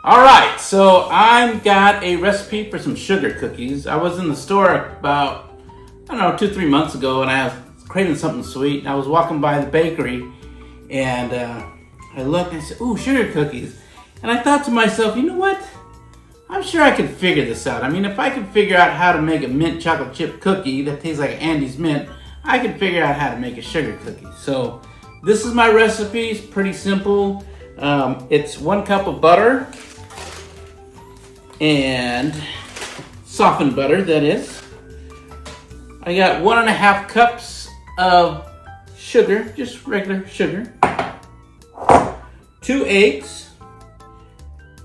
All right, so I've got a recipe for some sugar cookies. I was in the store about, 2-3 months ago, and I was craving something sweet. And I was walking by the bakery, and I looked and I said, "Ooh, sugar cookies." And I thought to myself, you know what? I'm sure I can figure this out. I mean, if I can figure out how to make a mint chocolate chip cookie that tastes like Andy's Mint, I can figure out how to make a sugar cookie. So this is my recipe. It's pretty simple. It's 1 cup of butter. And softened butter, that is. I got 1.5 cups of sugar, just regular sugar. 2 eggs.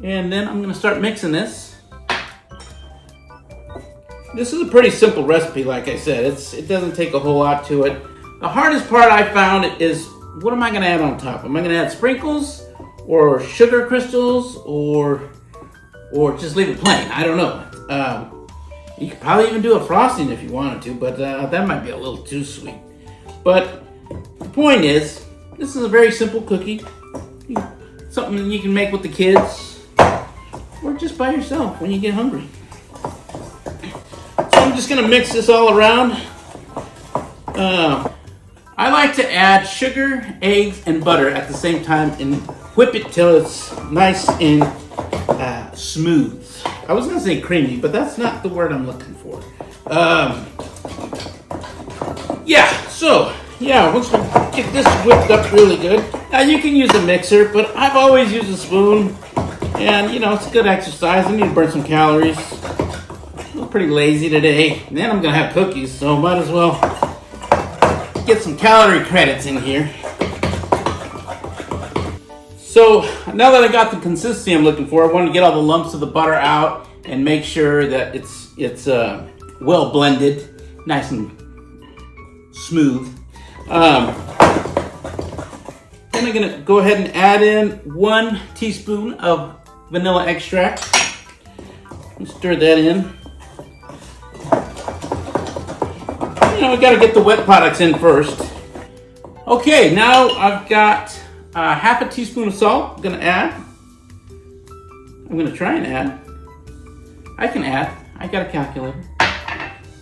And then I'm gonna start mixing this. This is a pretty simple recipe, like I said. It doesn't take a whole lot to it. The hardest part I found is, what am I gonna add on top? Am I gonna add sprinkles or sugar crystals or just leave it plain? I don't know. You could probably even do a frosting if you wanted to, but that might be a little too sweet. But the point is, this is a very simple cookie. Something you can make with the kids or just by yourself when you get hungry. So I'm just gonna mix this all around. I like to add sugar, eggs, and butter at the same time and whip it till it's nice and smooth. I was gonna say creamy, but that's not the word I'm looking for. Once we get this whipped up really good, now you can use a mixer, but I've always used a spoon, and it's a good exercise. I need to burn some calories. I'm pretty lazy today, and then I'm gonna have cookies, so might as well get some calorie credits in here. So now that I got the consistency I'm looking for, I want to get all the lumps of the butter out and make sure that it's well blended, nice and smooth. Then I'm gonna go ahead and add in 1 teaspoon of vanilla extract. Stir that in. We gotta get the wet products in first. Okay, now I've got 1/2 teaspoon of salt. I'm gonna add. I'm gonna try and add. I can add. I got a calculator.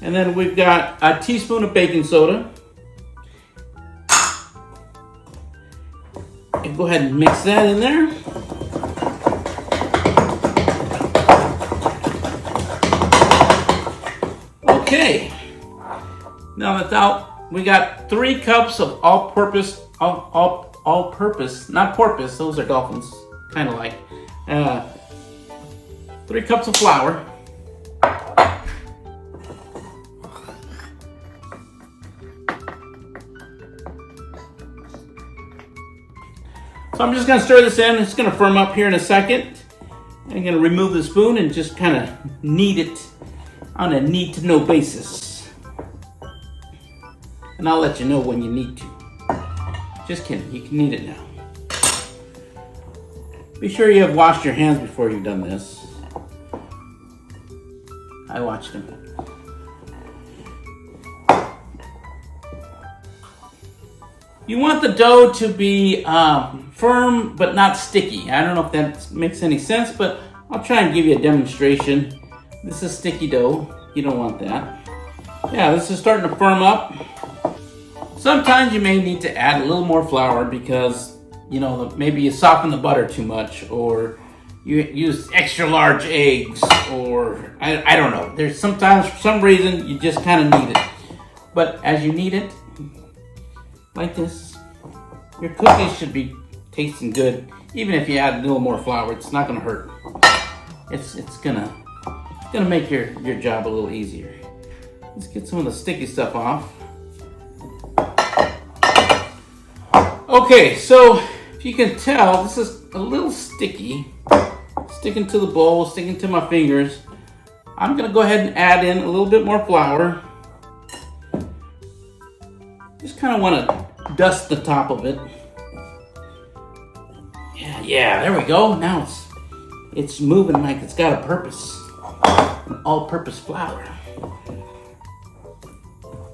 And then we've got 1 teaspoon of baking soda. And go ahead and mix that in there. Okay. Now that's out. We got 3 cups of all-purpose, not porpoise, those are dolphins, kind of like. 3 cups of flour. So I'm just gonna stir this in. It's gonna firm up here in a second. I'm gonna remove the spoon and just kind of knead it on a need-to-know basis. And I'll let you know when you need to. Just kidding, you can knead it now. Be sure you have washed your hands before you've done this. I watched them. You want the dough to be firm but not sticky. I don't know if that makes any sense, but I'll try and give you a demonstration. This is sticky dough. You don't want that. Yeah, this is starting to firm up. Sometimes you may need to add a little more flour because, maybe you soften the butter too much, or you use extra large eggs, or I don't know. There's sometimes, for some reason, you just kind of need it. But as you knead it, like this, your cookies should be tasting good. Even if you add a little more flour, it's not gonna hurt. It's gonna make your job a little easier. Let's get some of the sticky stuff off. Okay, so if you can tell, this is a little sticky. Sticking to the bowl, sticking to my fingers. I'm gonna go ahead and add in a little bit more flour. Just kind of want to dust the top of it. Yeah, there we go. Now it's moving like it's got a purpose. An all-purpose flour.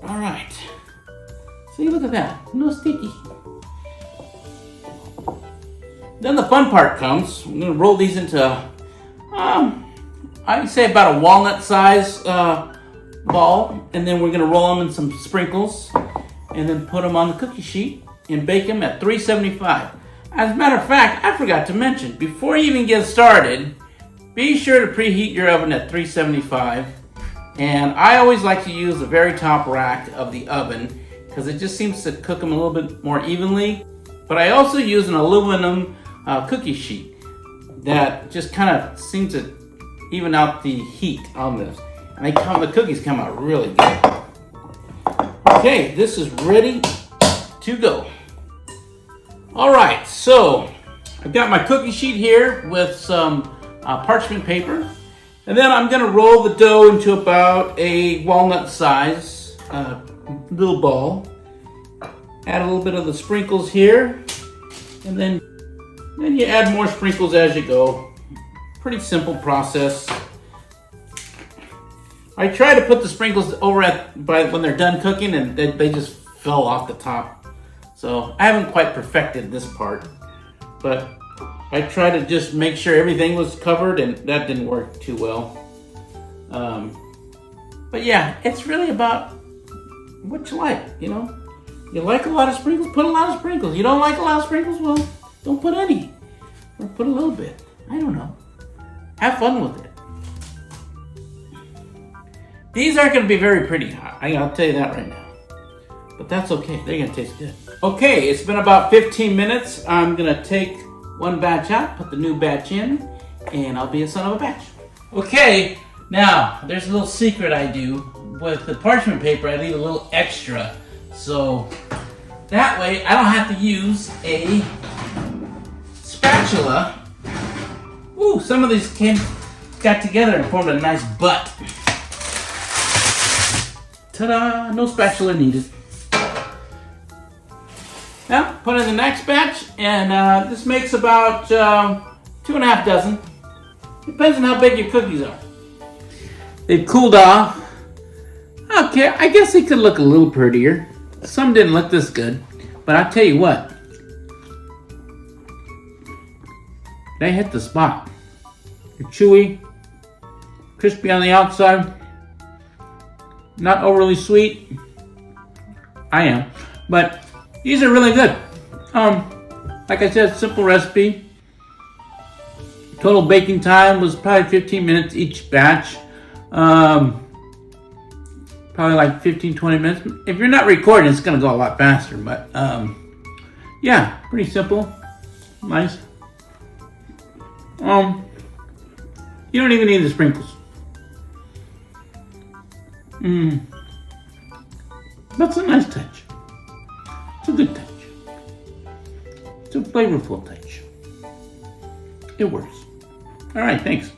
All right. See, look at that. No sticky. Then the fun part comes. I'm going to roll these into, I'd say about a walnut size ball. And then we're going to roll them in some sprinkles. And then put them on the cookie sheet and bake them at 375. As a matter of fact, I forgot to mention, before you even get started, be sure to preheat your oven at 375. And I always like to use the very top rack of the oven because it just seems to cook them a little bit more evenly. But I also use an aluminum cookie sheet that just kind of seems to even out the heat on this. And the cookies come out really good. Okay, this is ready to go. All right, so I've got my cookie sheet here with some parchment paper. And then I'm gonna roll the dough into about a walnut size little ball. Add a little bit of the sprinkles here. And then you add more sprinkles as you go. Pretty simple process. I try to put the sprinkles over when they're done cooking, and they just fell off the top. So I haven't quite perfected this part, but I try to just make sure everything was covered, and that didn't work too well. But yeah, it's really about what you like, you know. You like a lot of sprinkles, put a lot of sprinkles. You don't like a lot of sprinkles, well, don't put any. Or put a little bit. I don't know. Have fun with it. These aren't going to be very pretty. I'll tell you that right now. But that's okay. They're going to taste good. Okay, it's been about 15 minutes. I'm going to take one batch out, put the new batch in, and I'll be a son of a batch. Okay, now there's a little secret I do. With the parchment paper, I leave a little extra. So that way I don't have to use a spatula. Ooh, some of these got together and formed a nice butt. Ta-da! No spatula needed. Now, put in the next batch, and this makes about 2.5 dozen. Depends on how big your cookies are. They've cooled off. Okay, I guess they could look a little prettier. Some didn't look this good, but I'll tell you what. They hit the spot. They're chewy, crispy on the outside. Not overly sweet. I am. But these are really good. Like I said, simple recipe. Total baking time was probably 15 minutes each batch. Probably like 15-20 minutes. If you're not recording, it's gonna go a lot faster. But yeah, pretty simple. Nice. You don't even need the sprinkles. That's a nice touch. It's a good touch. It's a flavorful touch. It works. All right, thanks.